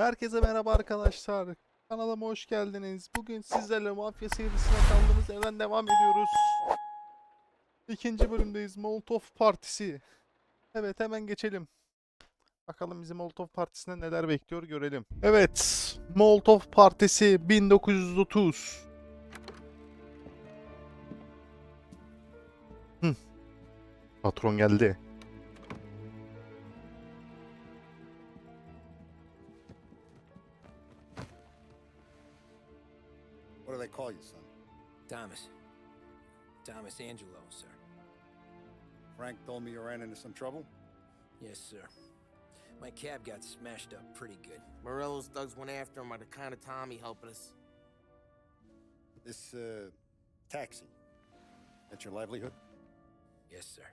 Herkese merhaba arkadaşlar. Kanalıma hoş geldiniz. Bugün sizlerle Mafia serisine kaldığımız yerden devam ediyoruz. İkinci bölümdeyiz. Molotov Partisi. Evet, hemen geçelim. Bakalım bizi Molotov Partisi'nde neler bekliyor görelim. Evet. Molotov Partisi 1930. Patron geldi. What do they call you, son? Thomas Angelo, sir. Frank told me you ran into some trouble? Yes, sir. My cab got smashed up pretty good. Morello's thugs went after him on account of Tommy helping us. This, taxi, that's your livelihood? Yes, sir.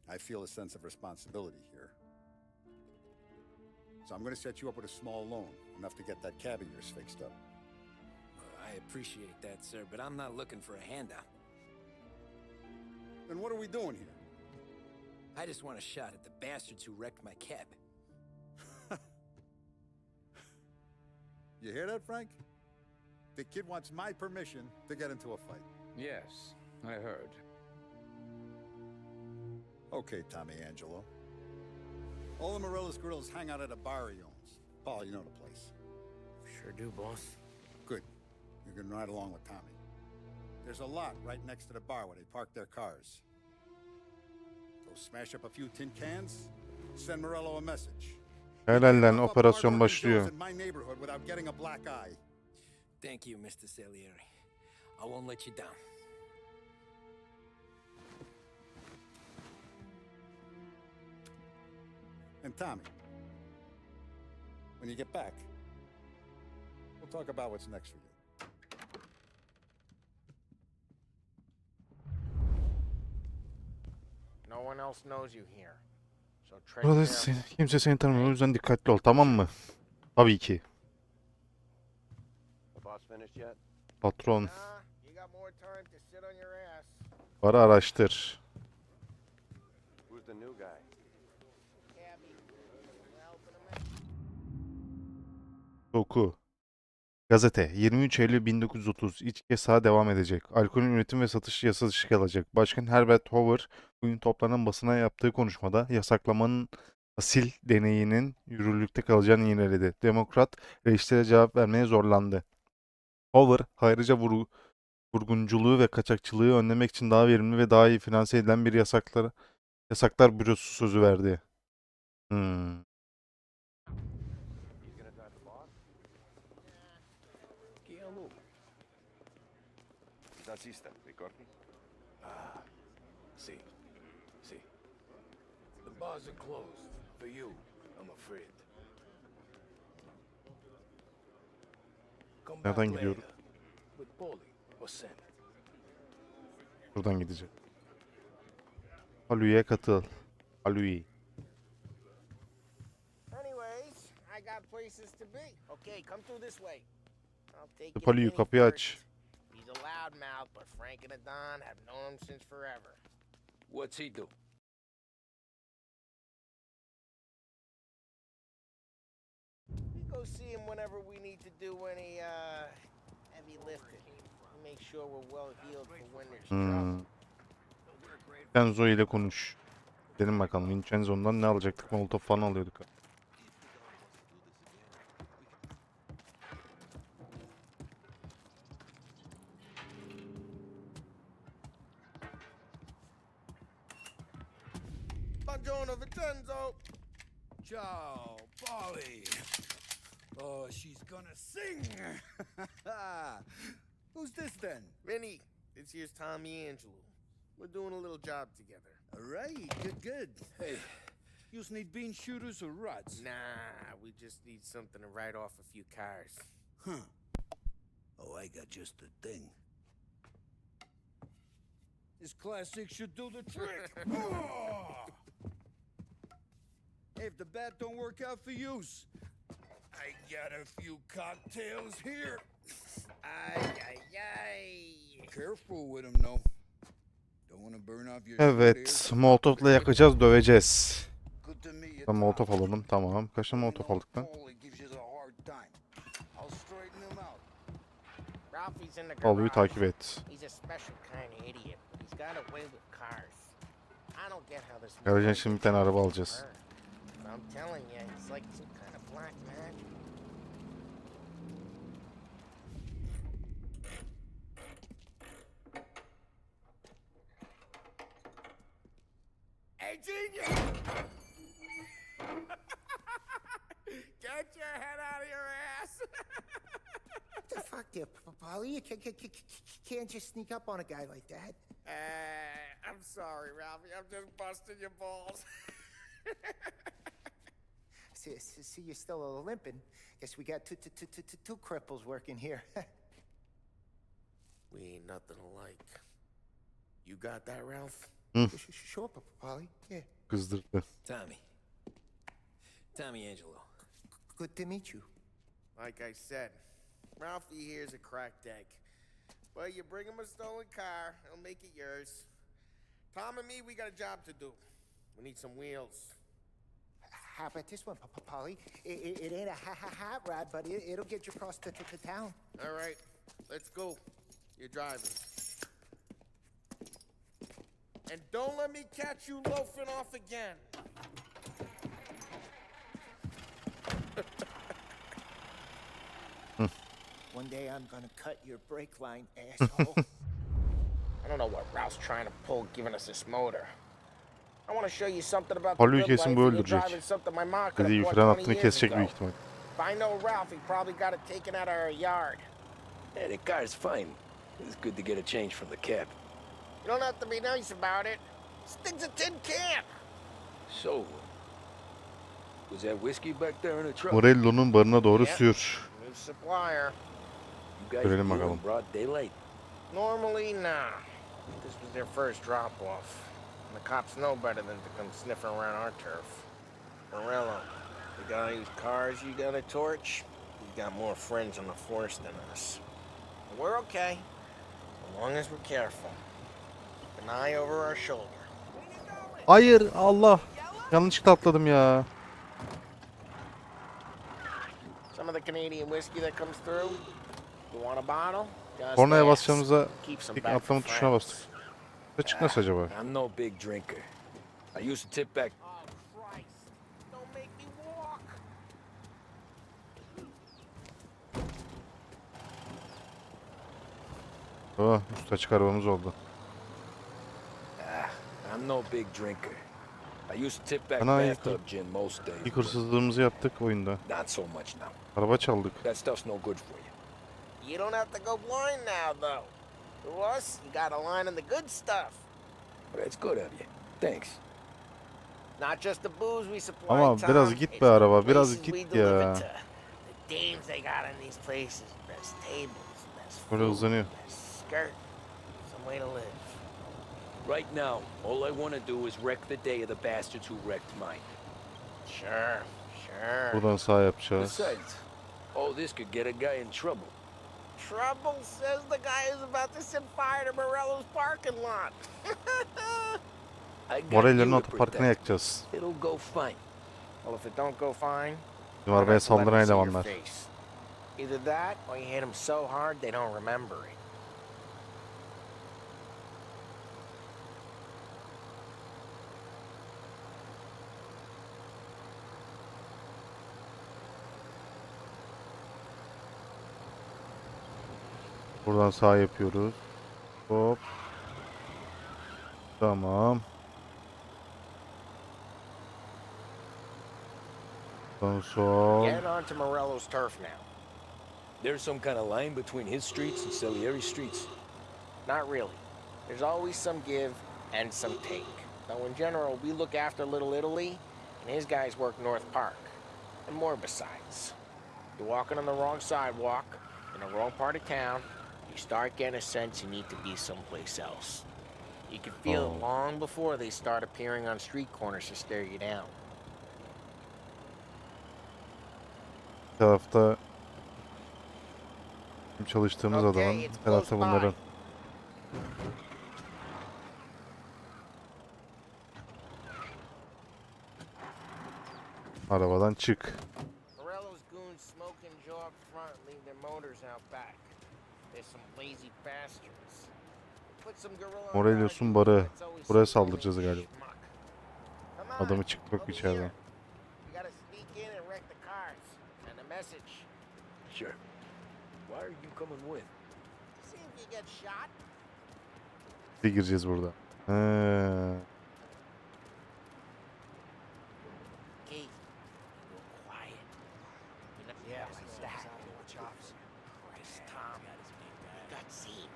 I feel a sense of responsibility here. So I'm gonna set you up with a small loan, enough to get that cab of yours fixed up. I appreciate that, sir, but I'm not looking for a handout. Then what are we doing here? I just want a shot at the bastards who wrecked my cab. You hear that, Frank? The kid wants my permission to get into a fight. Yes, I heard. Okay, Tommy Angelo. All the Morello's girls hang out at a bar he owns. Paul, you know the place. Sure do, boss. Good. You can ride along with Tommy. There's a lot right next to the bar where they park their cars. Go smash up a few tin cans, send Morello a message. Helal lan, operasyon başlıyor. In my neighborhood without getting a black eye. Thank you, Mr. Salieri. I won't let you down. And Tommy, when you get back, we'll talk about what's next for you. No one else knows you here. So tread Burada careful. kimse seni tanımıyor, o yüzden dikkatli ol, tamam mı? Tabii ki. The boss finished yet? Patron, Nah, you got more time to sit on your ass. para araştır. Who's the new guy? Cabby. Helping him out. Oku. Gazete 23 Eylül 1930 İç yasağı devam edecek. Alkolün üretim ve satışı yasa dışı kalacak. Başkan Herbert Hoover bugün toplanan basına yaptığı konuşmada yasaklamanın asil deneyinin yürürlükte kalacağını yineledi. Demokrat eleştirilere cevap vermeye zorlandı. Hoover ayrıca vurgunculuğu ve kaçakçılığı önlemek için daha verimli ve daha iyi finanse edilen bir yasaklar bürosu sözü verdi. He's gonna drive the boss? Is that system, Ricordi? See. The bars are closed for you, I'm afraid. Come back Nereden later gidiyorum? with Polly or Sam. Buradan gideceğim. Halüye katıl. Halüye. Anyways, I got places to be. Okay, come through this way. I'll take you to Palıyı Vinny kapıyı first. aç. He's a loudmouth, but Frank and Adon have known him since forever. What's he do? We go see him whenever we need to do any, heavy lifting. We make sure we're well healed for when there's trouble. Vincenzo ile konuş. Dedim bakalım Vincenzo'ndan ne alacaktık? Molotov falan alıyorduk. Buongiorno, Vincenzo! Ciao, Polly. Oh, she's gonna sing. Who's this then? Vinny, this here's Tommy Angelo. We're doing a little job together. All right, good. Hey, you need bean shooters or rods? Nah, we just need something to write off a few cars. Huh. Oh, I got just the thing. This classic should do the trick. Oh! If the bat don't work out for use, I got a few cocktails here. Ay. Careful with them, though. Don't want to burn off your Evet, Molotov'la yakacağız, döveceğiz. Good to meet you. Ben Molotov alalım, tamam. Kaç tane Molotov aldık lan? Polly gives you the hard Ralphie's in the Pablo'yu garage. takip et. He's a special kind of idiot. He's got a way with cars. I don't get how this. Garajdan şimdi bir tane araba alacağız. I'm telling you, it's like some kind of black magic. Hey, genius! Get your head out of your ass! What the fuck there, Polly? You can't just sneak up on a guy like that. I'm sorry, Ralphie. I'm just busting your balls. See, you're still limping. Guess we got two cripples working here. We ain't nothing alike. You got that, Ralph? Sure, Polly. Yeah. Kızdırdı. Tommy Angelo. Good to meet you. Like I said, Ralphie here's a cracked egg. But you bring him a stolen car, he'll make it yours. Tom and me, we got a job to do. We need some wheels. How about this one, Polly? It ain't a hot rod, but it'll get you across to town. All right, let's go. You're driving. And don't let me catch you loafing off again. One day I'm gonna cut your brake line, asshole. I don't know what Ralph's trying to pull, giving us this motor. I want to show you something about the Paul'u good kesin life. bu You're öldürecek. driving something my mom could Dediği have fren bought 20 hattını years kesecek ago. büyük ihtimal. If I know Ralph, he probably got it taken out of our yard. Yeah, the car's fine. It's good to get a change from the cab. You don't have to be nice about it. This thing's a tin can. So, was that whiskey back there in the truck? Morello'nun barına doğru Yep. sür. New supplier. You guys Görelim do it bakalım. in broad daylight. Normally, nah. This was their first drop-off. And the cops know better than to come sniffing around our turf. Morello, the guy whose cars you got a torch, he's got more friends on the force than us. But we're okay, as long as we're careful. An eye over our shoulder. Hayır, Allah. Yanlışlıkla atladım ya. Some of the Canadian whiskey that comes through. You want a bottle? Just Kornaya ask. basacağımıza Keep some ilk back for atlama tuşuna friends. bastık. Ne çıkmaz acaba? I'm no big drinker. I used to tip back. Oh, Christ. Don't make me walk. Oh, üst açık arabamız oldu. I'm no big drinker. I used to tip back Ana, bathtub gin most days. İlk but hırsızlığımızı yaptık oyunda. Not so much now. Araba çaldık. That stuff's no good for you. You don't have to go blind now, though. To us, you got a line on the good stuff. But that's good of you. Thanks. Not just the booze we supply, Ama Tom. biraz git It's be the araba, biraz places we git deliver ya. to. The dames they got in these places. Best tables, best Böyle food, hızlanıyor. best skirt. Some way to live. Right now, all I want to do is wreck the day of the bastards who wrecked mine. Sure, sure. Buradan sağ yapacağız. Besides, all this could get a guy in trouble. Trouble says the guy is about to set fire to Morello's parking lot. I got Morello'nun you to otoparkını protect. yakacağız. It'll go fine. Well, if it don't go fine, Bizim arabaya I'll have to let saldıran 'em see your elemanlar. face. Either that, or you hit them so hard they don't remember it. Buradan sağ yapıyoruz. Hop. Tamam. Buradan sol. Get onto Morello's turf now. There's some kind of line between his streets and Salieri streets. Not really. There's always some give and some take. Though in general, we look after Little Italy, and his guys work North Park. And more besides. You're walking on the wrong sidewalk, in the wrong part of town, you start getting a sense you need to be someplace else. You can feel it long before they start appearing on street corners to stare you down. Bir tarafta bizim çalıştığımız Okay, adamın, it's bir tarafta close by. bunların. Arabadan çık. Morello's goons smoke and jaw up front, leave their motors out back. There's some lazy bastards. Put some gorilla on Morelios'un guard. barı. That's always Buraya some saldıracağız old galiba. schmuck. Come on, Adamı çıktık over içeriden. here. You gotta sneak in and wreck the cars. And a message. Sure. Why are you coming with? See if you get shot. Bir gireceğiz burada. He. Keith, go quiet. Yeah, like that. Christ, Tom. You got seen.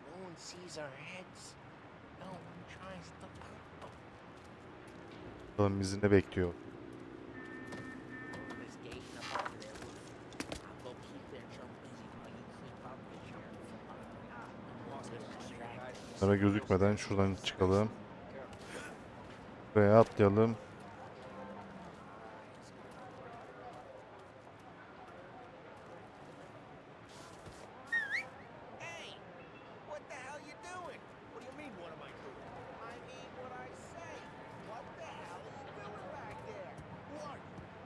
No one sees our heads. No one tries to put them. Bakalım bizi ne bekliyor. This gate up over there. I'll go keep their chump busy while you creep up the sheriff. Bunlara gözükmeden şuradan çıkalım. Buraya atlayalım. Hey! What the hell you doing? What do you mean, what am I doing? I mean what I say. What the hell are you doing back there? What?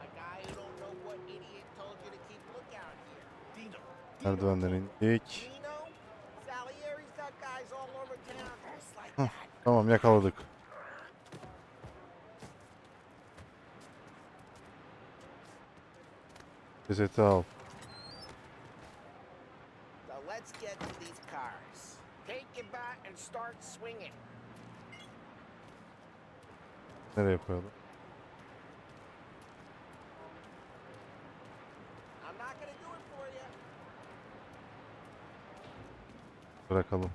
A guy who don't know what idiot told you to keep lookout here. Dino. Merdivenden indik. Dino? Salieri's got guys all over town just like Huh. that. Tamam, yakaladık. Cesedi al. So let's get to these cars. Take your bat and start swinging. Nereye koyalım? I'm not gonna do it for you. Bırakalım.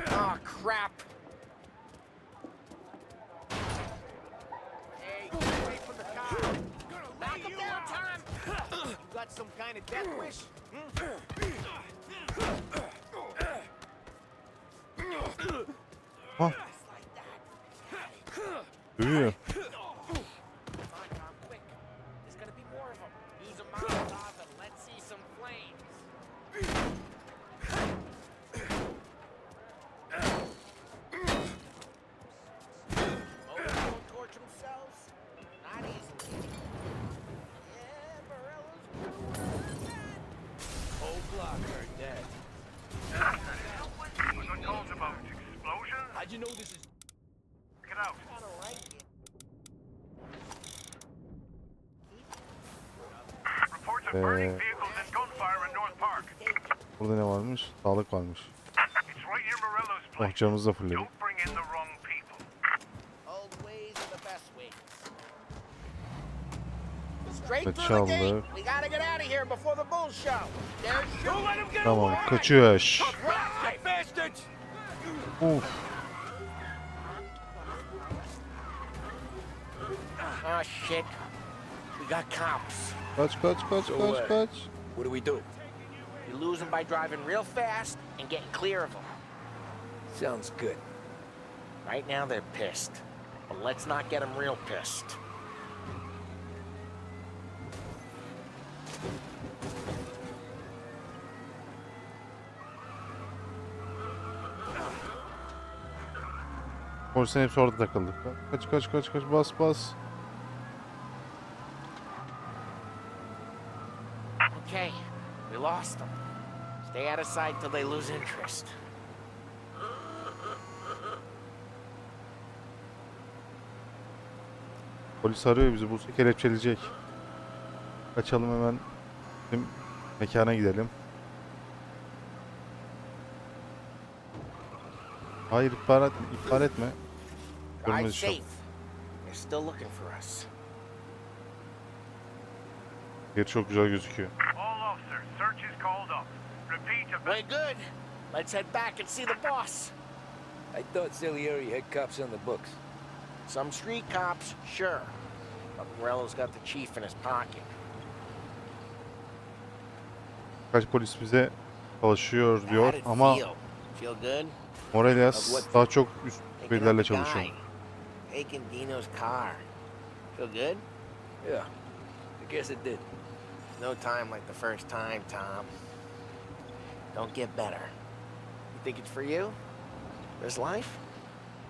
Oh, crap. Hey, get away from the car. Knock him down, Tom. You got some kind of death wish? Hah, Just like that. dövüyor. Come on, Tom, quick. There's gonna be more of them. Use a Molotov and let's see some flames. Oh, they don't torch themselves? Not easily. Yeah, Morello's crew are dead. Whole block are dead. What calls about explosions? How'd you know this is... Get out. I don't like it. Reports of burning vehicles and gunfire in North Park. Burada ne varmış? Sağlık varmış. It's right near Morello's Oh, place. canımızı da fullledik. Don't bring in the wrong people. Old ways are the best ways. Straight Evet, through the gate. çaldı. We gotta get out of here before the bulls show. There's Don't let him get Tamam, away! kaçış. Right, bastards! Uf. Oh shit. We got cops. Kaç kaç kaç kaç kaç. What do we do? You lose them by driving real fast and getting clear of them. Sounds good. Right now they're pissed. But let's not get them real pissed. Polisin hepsi orada takıldı. Kaç kaç kaç kaç, bas bas. Okay, we lost them. Stay out of sight till they lose interest. Polis arıyor bizi, bulsa kelepçeleyecek. Kaçalım hemen. Bizim mekana gidelim. Hayır, ihbar etme. Drive Görmez safe. inşallah. They're still looking for us. Yer çok güzel gözüküyor. All officers, search is called up. Repeat, We're good. Let's head back and see the boss. I thought Salieri had cops on the books. Some street cops, sure. But Morello's got the chief in his pocket. Kaç polis bize çalışıyor How diyor did it ama feel good? Morelios daha çok üst Taking up birilerle the çalışıyor. guy. Taking Dino's car. Feel good? Yeah, I guess it did. No time like the first time, Tom. don't get better. You think it's for you? This life?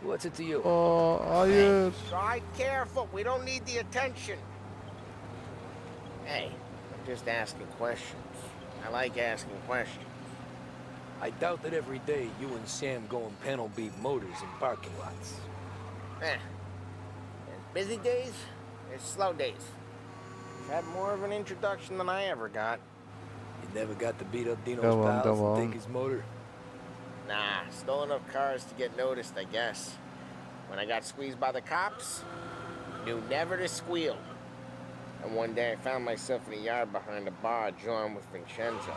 What's it to you? Aa, hayır. Drive careful. We don't need the attention. Hey, I'm just asking questions. I like asking questions. I doubt that every day you and Sam go and panel beat motors in parking lots. There's busy days, there's slow days. I've had more of an introduction than I ever got. You never got to beat up Dino's Come on, pals come and on. take his motor? Nah, stole enough cars to get noticed, I guess. When I got squeezed by the cops, knew never to squeal. And one day I found myself in a yard behind a bar drawn with Vincenzo.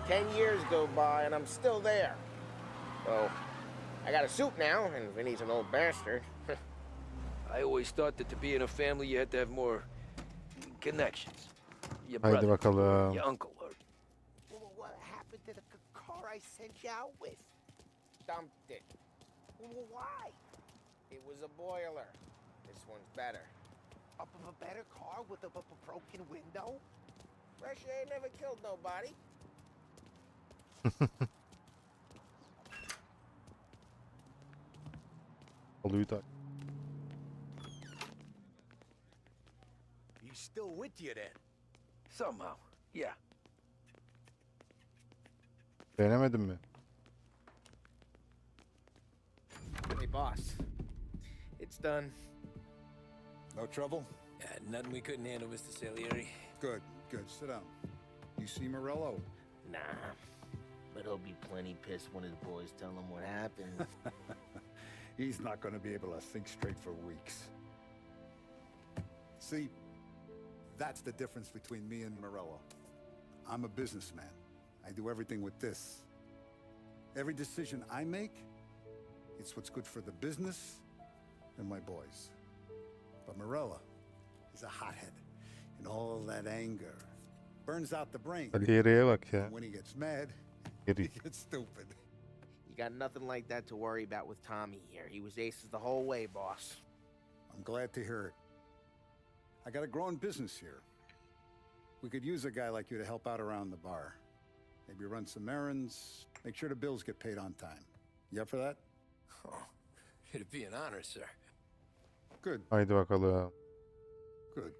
10 years go by and I'm still there. So, I got a suit now, and Vinny's an old bastard. I always thought that to be in a family you had to have more connections. Your Haydi brother, bakalım. your uncle, or What happened to the car I sent you out with? Dumped it. Why? It was a boiler. This one's better. A better car with a broken window? Fresh air never killed nobody. Oluyu da. he's still with you then? Somehow, yeah. Beğenemedin mi? Hey, boss. It's done. No trouble? Nothing we couldn't handle, Mr. Salieri. Good, good. Sit down. You see Morello? Nah. But he'll be plenty pissed when his boys tell him what happened. He's not going to be able to think straight for weeks. See, that's the difference between me and Morello. I'm a businessman. I do everything with this. Every decision I make, it's what's good for the business and my boys. But Morello is a hothead, and all that anger burns out the brain. Salier'e bak ya. And when he gets mad, Geri. he gets stupid. You got nothing like that to worry about with Tommy here. He was aces the whole way, boss. I'm glad to hear it. I got a growing business here. We could use a guy like you to help out around the bar. Maybe run some errands, make sure the bills get paid on time. You up for that? Oh, it'd be an honor, sir. Good, Haydi bakalım. good.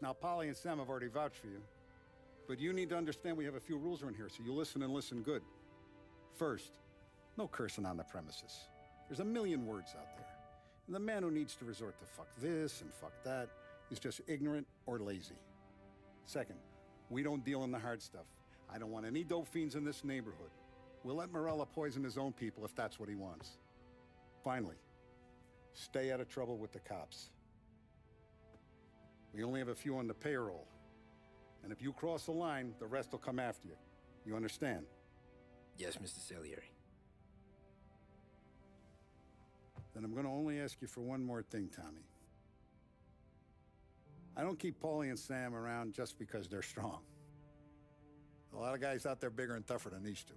Now, Polly and Sam have already vouched for you. But you need to understand we have a few rules around here, so you listen and listen good. First, no cursing on the premises. There's a million words out there. And the man who needs to resort to fuck this and fuck that is just ignorant or lazy. Second, we don't deal in the hard stuff. I don't want any dope fiends in this neighborhood. We'll let Morella poison his own people if that's what he wants. Finally, stay out of trouble with the cops. We only have a few on the payroll. And if you cross the line, the rest will come after you. You understand? Yes, Mr. Salieri. Then I'm going to only ask you for one more thing, Tommy. I don't keep Paulie and Sam around just because they're strong. A lot of guys out there bigger and tougher than these two.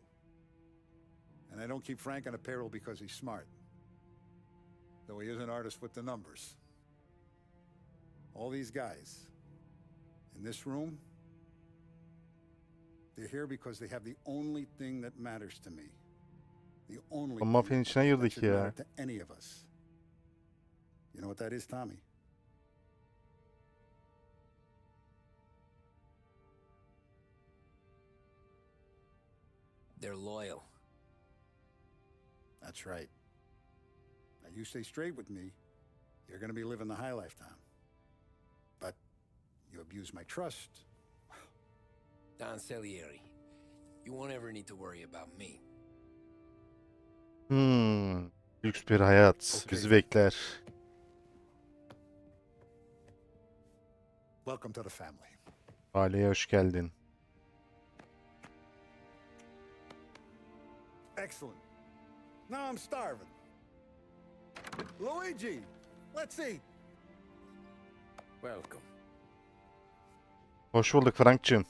And I don't keep Frank on a payroll because he's smart. Though he is an artist with the numbers. All these guys in this room, they're here because they have the only thing that matters to me. The only thing Mafyanın içine that girdik should matter ya. to any of us. You know what that is, Tommy? They're loyal. That's right. Now you stay straight with me, you're gonna be living the high life, Tom. But you abuse my trust. Don Salieri, you won't ever need to worry about me. Lüks bir hayat bizi bekler. Welcome to the family. Aileye hoş geldin. Excellent. Now I'm starving. Luigi, let's eat. Welcome. Hoş bulduk Frank'cığım.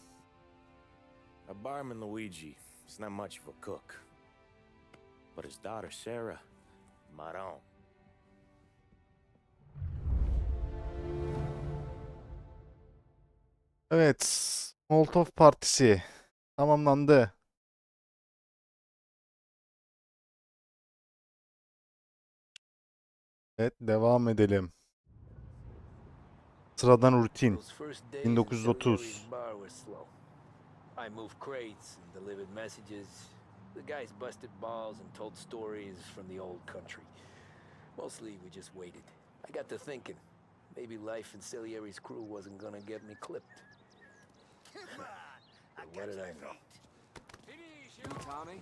A barman Luigi is not much of a cook. But his daughter Sarah, Maron. Evet. Molotov Partisi. Tamamlandı. Evet, devam edelim. Sıradan rutin. Those first days in 1930. Salieri's bar were slow. I moved crates and delivered messages. The guys busted balls and told stories from the old country. Mostly we just waited. I got to thinking, maybe life in Salieri's crew wasn't gonna get me clipped. But what did I know? You, Tommy?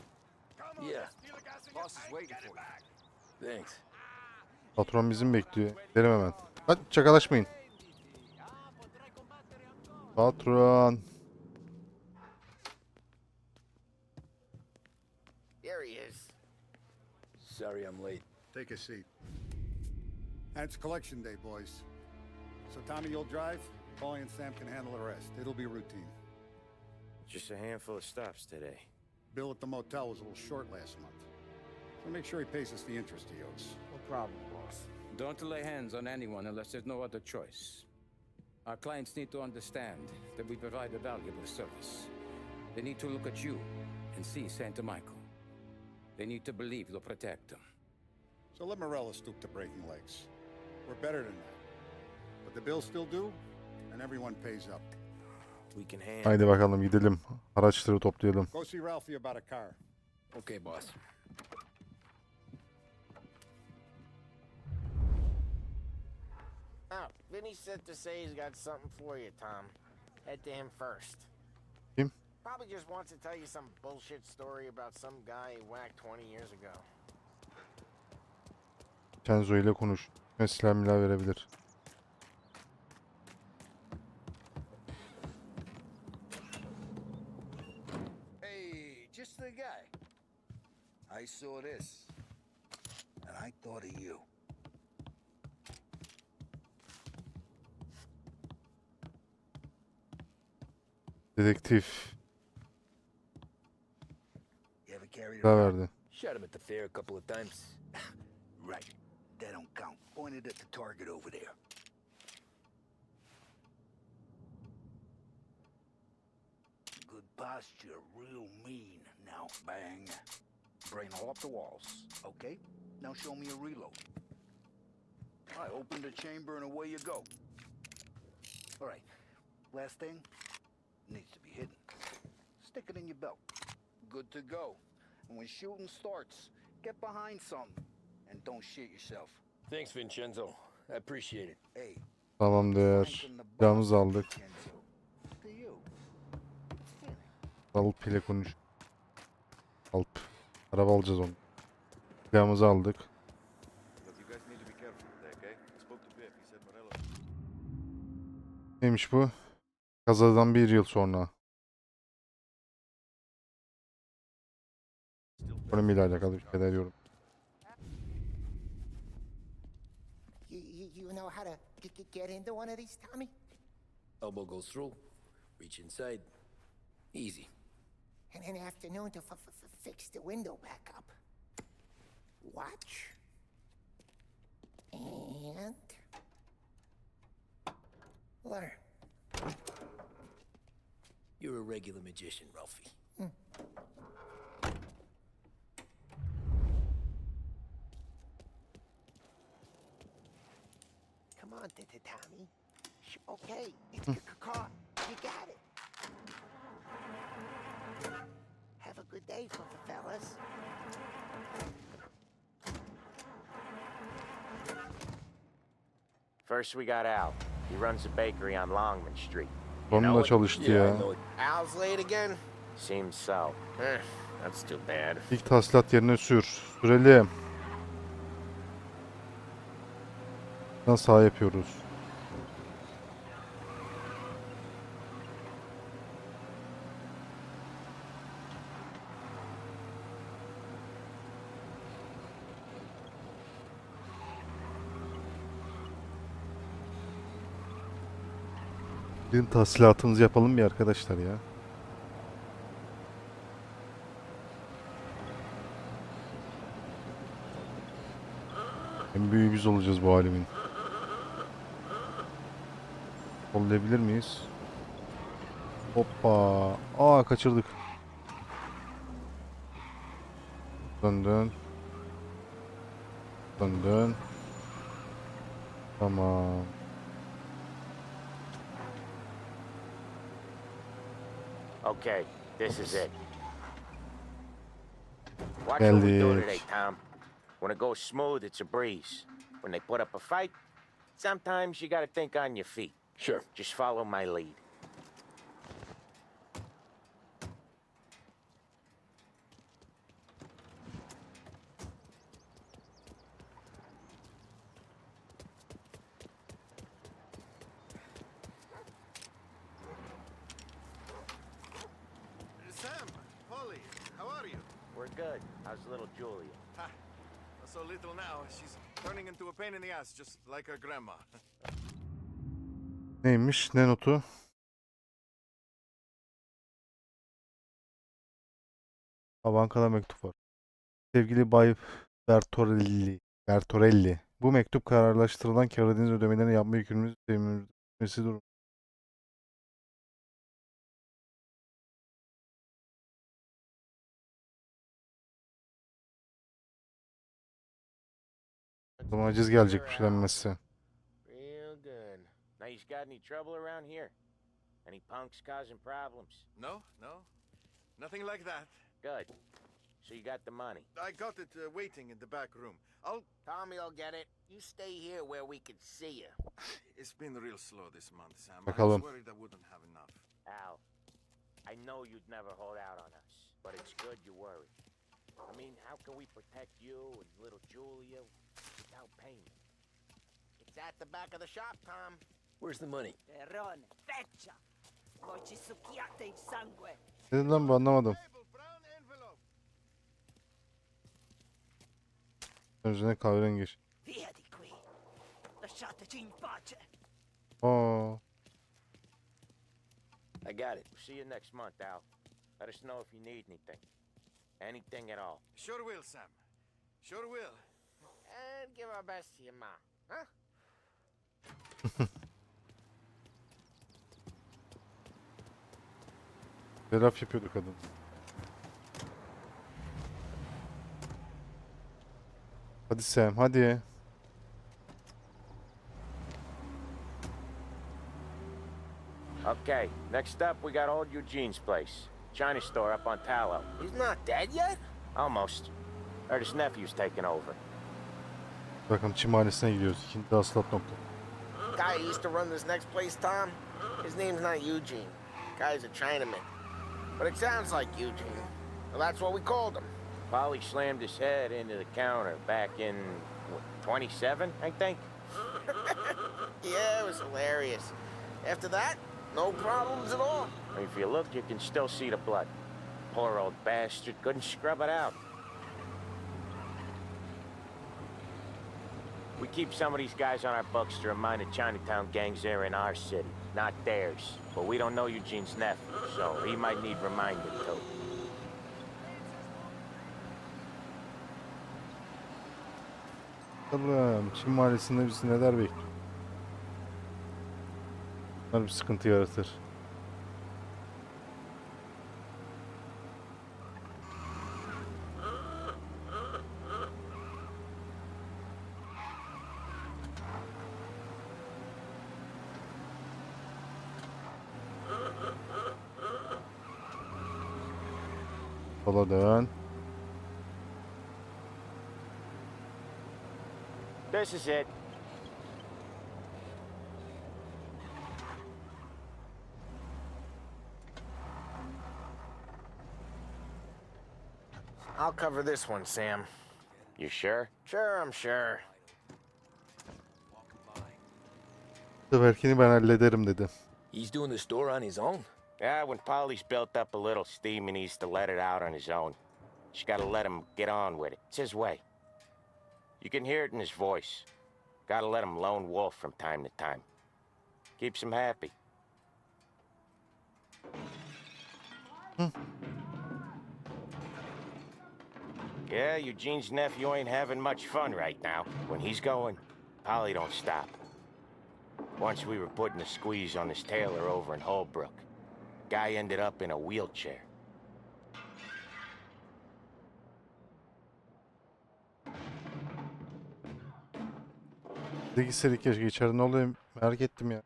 Yeah, Boss is waiting for you. thanks. Patron bizim bekliyor. Gidelim hemen. Hadi çakalaşmayın. Patron. Here he is. Sorry I'm late. Take a seat. And it's collection day, boys. So Tommy, you'll drive. Paulie and Sam can handle the rest. It'll be routine. Just a handful of stops today. Bill at the motel was a little short last month. So make sure he pays us the interest he owes. No problem, boss. Don't lay hands on anyone unless there's no other choice. Our clients need to understand that we provide a valuable service. They need to look at you and see Santa Michael. They need to believe you'll protect them. So let Morella stoop to breaking legs. We're better than that. But the bill's still due, and everyone pays up. We can handle. Haydi bakalım gidelim. Araçları toplayalım. Go see Ralphie about a car. Okay, boss. Oh, Vinny sent to say he's got something for you, Tom. Head to him first. Kim? Probably just wants to tell you some bullshit story about some guy he whacked 20 years ago. Kenzo ile konuş. Mesela milah verebilir. Hey, just the guy. I saw this, and I thought of you. Dedektif. You ever carried Silah a verdi. Shot him at the fair a couple of times. Right. That don't count. Pointed at the target over there. Good posture, real mean. Now, bang. Brain all up the walls. Okay? Now show me a reload. I open the chamber and away you go. All right. Last thing needs to be hidden. Stick it in your belt. Good to go. And when shooting starts, get behind something and don't shit yourself. Thanks, Vincenzo. I appreciate it. Hey, Tamamdır. Silahımızı aldık. to you. Alp ile konuş. Alp. Araba alacağız onu. Silahımızı aldık. Look, you guys need to be careful today, okay? I spoke to Biff. He said Morello. Neymiş bu? Kazadan 1 yıl sonra. Ekonomiyle alakalı bir şeyler yorum. You know how to get into one of these, Tommy? Elbow goes through. Reach inside. Easy. And an afternoon to fix the window back up. Watch. And learn. You're a regular magician, Ralphie. Come on, Tommy. Okay, it's caught. You got it. Have a good day, fellas. First we got Al. He runs a bakery on Longman Street. Sonunda çalıştı ya. Al's late again? Seems so. That's too bad. İlk tahsilat yerine sür. Sürelim. Nasıl sağ yapıyoruz? Bizim tahsilatımızı yapalım bir arkadaşlar ya. En büyüğü biz olacağız bu alemin. Kollayabilir miyiz? Hoppa. Aa, kaçırdık. Döndün. Döndün. Tamam. Okay, this is it. Watch what we do today, Geldik. Tom. When it goes smooth, it's a breeze. When they put up a fight, sometimes you gotta think on your feet. Sure. Just follow my lead. Sam, Polly, how are you? We're good. How's little Julia? Ha, so little now. She's turning into a pain in the ass, just like her grandma. Neymiş? Ne notu? Bankada mektup var. Sevgili Bay Bertorelli. Bu mektup kararlaştırılan kâr ödediğiniz ödemelerini yapma yükümlülüğünüzü teminlemesi durum. Aciz gelecekmiş denmesi. Real good. Now, you got any trouble around here? Any punks causing problems? No, no, nothing like that. Good. So you got the money. I got it waiting in the back room. Tommy will get it. You stay here where we can see you. It's been real slow this month, Sam. I Bakalım. was worried I wouldn't have enough. Al, I know you'd never hold out on us, but it's good you worry. I mean, how can we protect you and little Julia without payment? It's at the back of the shop, Tom. Where's the money? Terrone, feccia! Voi ci succhiate il sangue! Ne dedi lan bu, anlamadım. Brown envelope. Önce kahverengi. Via di qui! Lasciateci in pace! Aa, I got it. See you next month, Al. Let us know if you need anything. Anything at all. Sure will, Sam. Sure will. And give our best to your ma, huh? laf yapıyordu kadın. Hadi Sam, hadi. Okay, next up we got old Eugene's place. China store up on Tallow. He's not dead yet? Almost. Heard his nephew's taking over. Bakın Çin mahallesine gidiyoruz. İkinci aslat nokta. Guy who used to run this next place, Tom, his name's not Eugene. Guy's a Chinaman. But it sounds like Eugene. Well, that's what we called him. Polly slammed his head into the counter back in, what, 27, I think? Yeah, it was hilarious. After that, no problems at all. If you look, you can still see the blood. Poor old bastard couldn't scrub it out. We keep some of these guys on our books to remind the Chinatown gangs they're in our city, not theirs. But we don't know Eugene's nephew, so he might need reminding too. Bakalım Çin mahallesinde bizi neler bekliyor. Bunlar bir sıkıntı yaratır. Sola dön. This is it. I'll cover this one, Sam. You sure? Sure, I'm sure. Bu seferkini ben hallederim dedi. He's doing the store on his own? Yeah, when Polly's built up a little steam, he needs to let it out on his own. Just gotta let him get on with it. It's his way. You can hear it in his voice. Gotta let him lone wolf from time to time. Keeps him happy. Yeah, Eugene's nephew ain't having much fun right now. When he's going, Polly don't stop. Once we were putting a squeeze on this tailor over in Holbrook. Guy ended up in a wheelchair. Bir gitseydik keşke, içeride ne oluyor merak ettim ya.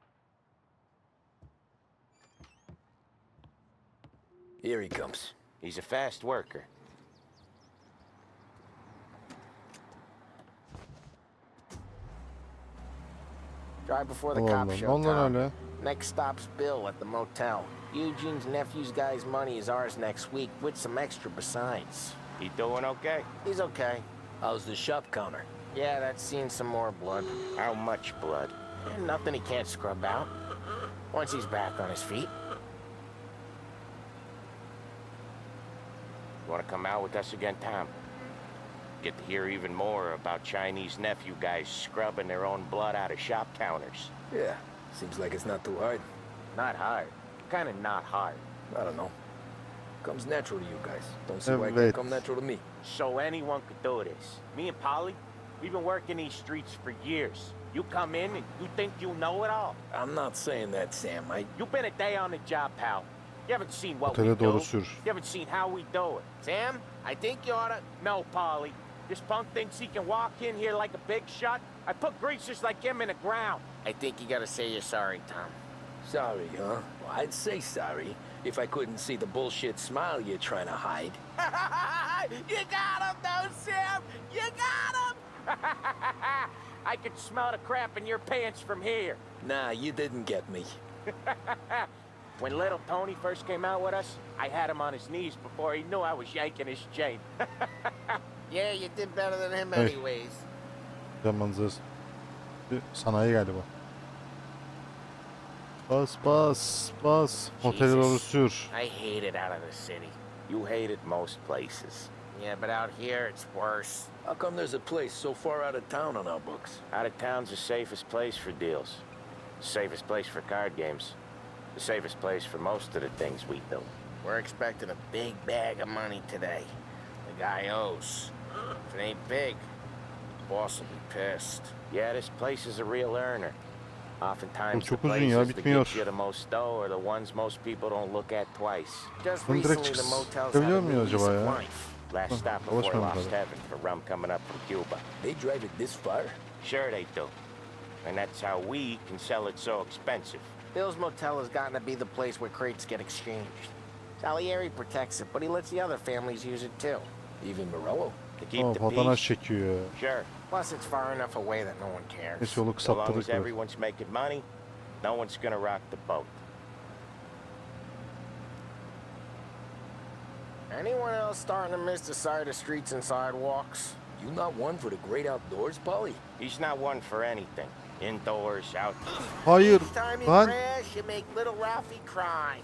Here he comes. He's a fast worker. Drive before the Allah cops Allah. show, Ondan Tom. öyle. Next stop's Bill at the motel. Eugene's nephew's guy's money is ours next week, with some extra besides. He doing okay? He's okay. How's the shop counter? Yeah, that's seen some more blood. How much blood? Nothing he can't scrub out. Once he's back on his feet. You want to come out with us again, Tom? Get to hear even more about Chinese nephew guys scrubbing their own blood out of shop counters. Yeah, seems like it's not too hard. Not hard. Kind of not hard. I don't know. Comes natural to you guys. Don't see why it Evet. can't come natural to me. So anyone could do this. Me and Polly, we've been working these streets for years. You come in and you think you know it all. I'm not saying that, Sam. You've been a day on the job, pal. You haven't seen what we Otele do. doğru sür. You haven't seen how we do it. Sam, I think you oughta... No, Polly. This punk thinks he can walk in here like a big shot. I put greasers like him in the ground. I think you gotta say you're sorry, Tom. Sorry, huh? Well, I'd say sorry if I couldn't see the bullshit smile you're trying to hide. You got him, though, Sam! You got him! I could smell the crap in your pants from here. Nah, you didn't get me. When little Tony first came out with us, I had him on his knees before he knew I was yanking his chain. Yeah, you did better than him Hey. anyways. Güzel manzarası. Sanayi galiba. Bas bas bas. Otele doğru sür. I hate it out of the city. You hate it most places. Yeah, but out here it's worse. How come there's a place so far out of town on our books? Out of town's the safest place for deals. The safest place for card games. The safest place for most of the things we do. We're expecting a big bag of money today. The guy owes. If it ain't big, the boss will be pissed. Yeah, this place is a real earner. Oftentimes the çok uzun ya, places that bitmiyor. get you the most dough are the ones most people don't look at twice. Just Bunu direkt recently the motel's had çıkabiliyor a muyuz new lease acaba of ya? life. Last Huh, stop I before watched one Lost of them. Heaven for rum coming up from Cuba. They drive it this far? Sure they do. And that's how we can sell it so expensive. Bill's motel has gotten to be the place where crates get exchanged. Salieri protects it, but he lets the other families use it too. Even Morello? To keep Aa, the patanaş peace, çekiyor ya. sure. Plus, it's far enough away that no one cares. Neyse yolu So long as kısalttırdık biraz. everyone's making money, no one's gonna rock the boat. Anyone else starting to miss the sight of streets and sidewalks? You not one for the great outdoors, Polly? He's not one for anything. Indoors, outdoors. Hayır. Each time you Lan. crash, you make little Ralphie cry.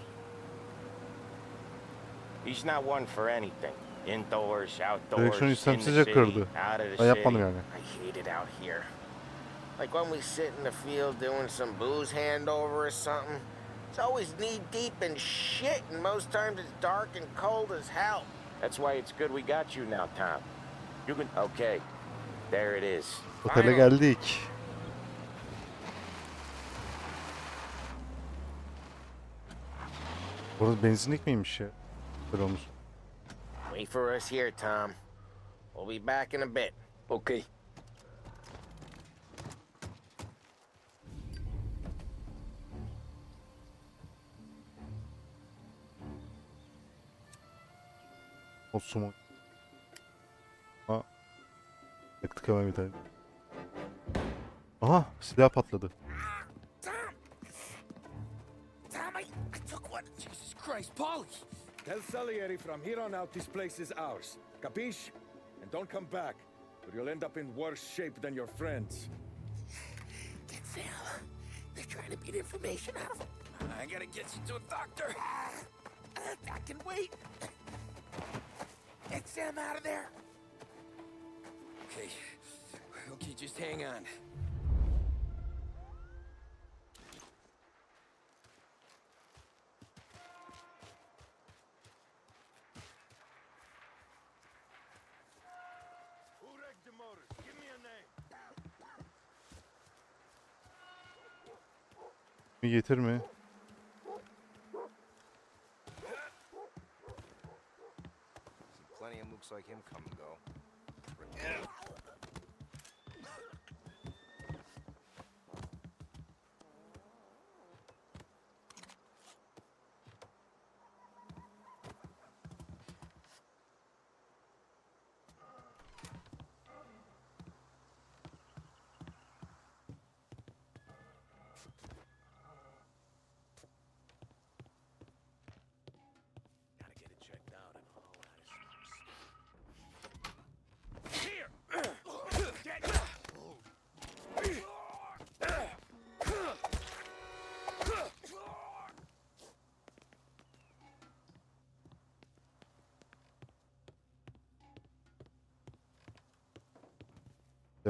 He's not one for anything. Indoors, outdoors, Direksiyonu in the istemsizce city, kırdı. out of the Ben yapmadım city. yani. I hate it out here. Like when we sit in the field doing some booze handover or something. It's always knee deep in shit, and most times it's dark and cold as hell. That's why it's good we got you now, Tom. You can... Okay. There it is. Otele geldik. Burası benzinlik miymiş ya? Böyle olmuş. Wait for us here, Tom. We'll be back in a bit. Okay. Olsun mu? Ha. Yaktık hemen bir tane. Aha, silah patladı. Tom, I took one. Jesus Christ, Polly! Tell Salieri from here on out this place is ours. Capiche? And don't come back, or you'll end up in worse shape than your friends. Get Sam. They're trying to beat information out of him. I gotta get you to a doctor. I can wait. Get Sam out of there. Okay. Okay, just hang on. Who wrecked the motors? Give me a name. Bir getir mi? Plenty of mooks like him come and go.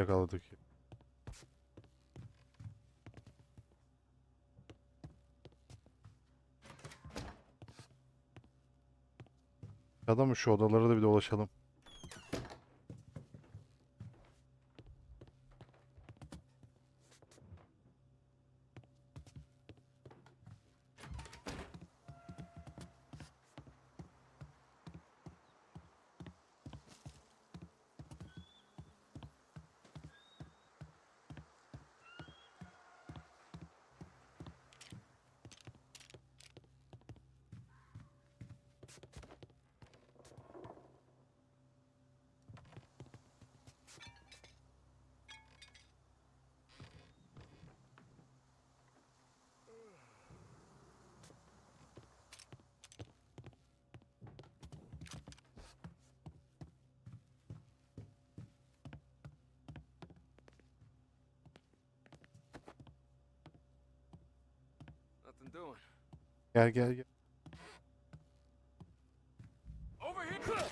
yakaladık. Adamı şu odalara da bir dolaşalım. Nothing doing. Gel gel gel. Over here.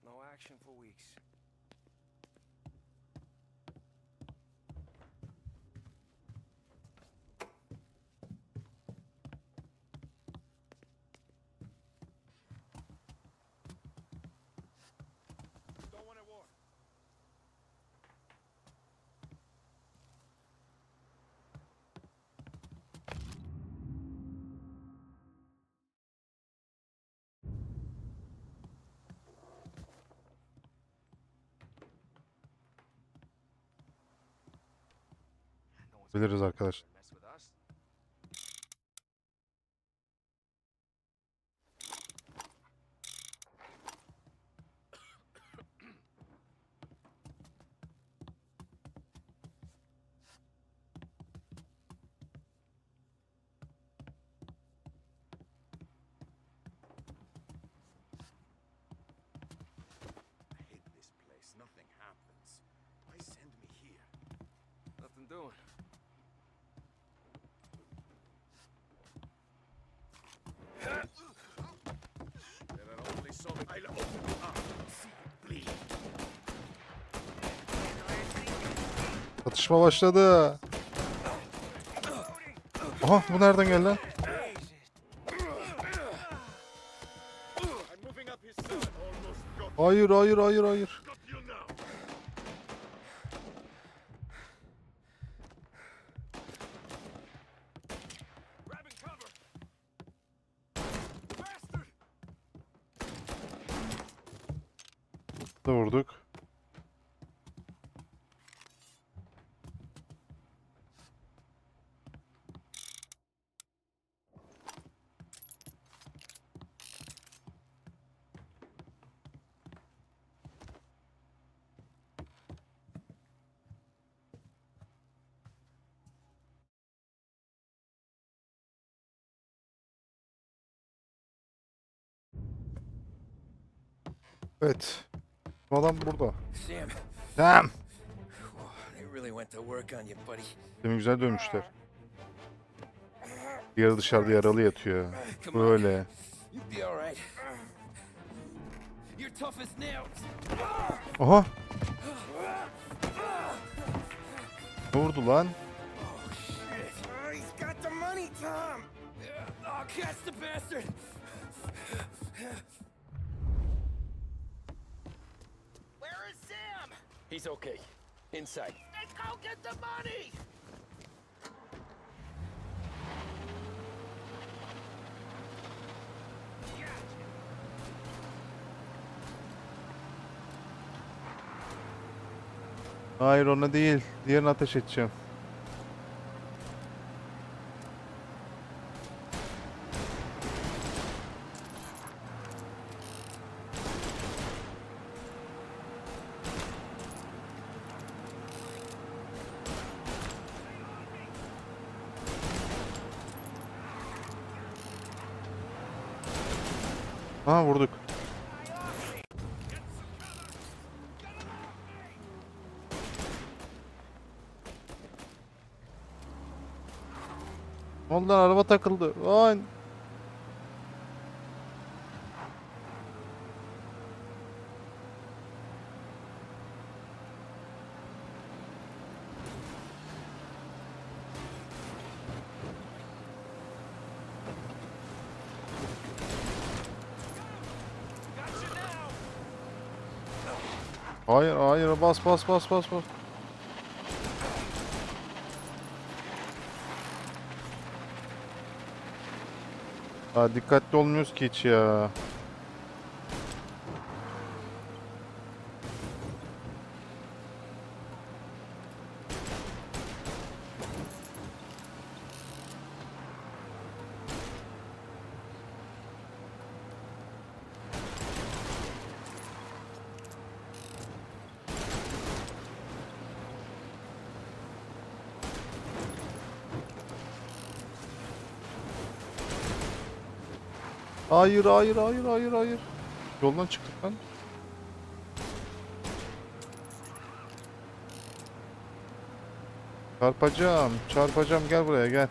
No action for weeks. Don't want it war. Biliriz arkadaşlar. Mess with us. I hate this place. Nothing happens. Why send me here? Nothing doing. There are only so many. I'll open you up. See you bleed. Atışma başladı. Aha bu nereden geldi lan? I'm moving up his side. Almost got Hayır hayır hayır hayır. you now. Grabbing cover. Bastard. Da vurduk. Evet. Bu adam burada. Sam, Tamam. they really went to work on you, buddy. Demin güzel dövmüşler. Diğeri dışarıda yaralı yatıyor. Böyle. You'll be all right. You're tough as nails. Aha. Ne vurdu lan? Oh, shit. He's got the money, Tom. Oh, catch the bastard. Where is Sam? He's okay. Inside. Then go get the money. Hayır ona değil. Diğerini ateş edeceğim. Ha vurduk. Ne oldu lan, araba takıldı. Lan. Hayır hayır, bas bas bas bas bas. Dikkatli olmuyoruz ki hiç ya. Hayır hayır hayır hayır hayır. Yoldan çıktık lan. Çarpacağım, çarpacağım, gel buraya gel.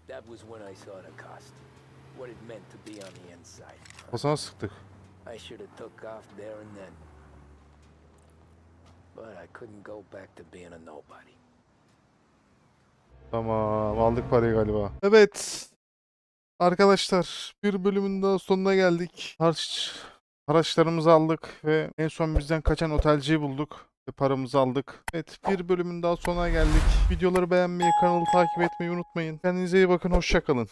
That was when I saw the cost. What it meant to be on the inside. Kafasına sıktık. I should have took off there and then. But I couldn't go back to being a nobody. Tamam, aldık parayı galiba. Evet. Arkadaşlar, bir bölümün daha sonuna geldik. Araçlarımızı aldık ve en son bizden kaçan otelciyi bulduk ve paramızı aldık. Evet, bir bölümün daha sonuna geldik. Videoları beğenmeyi, kanalı takip etmeyi unutmayın. Kendinize iyi bakın, hoşça kalın.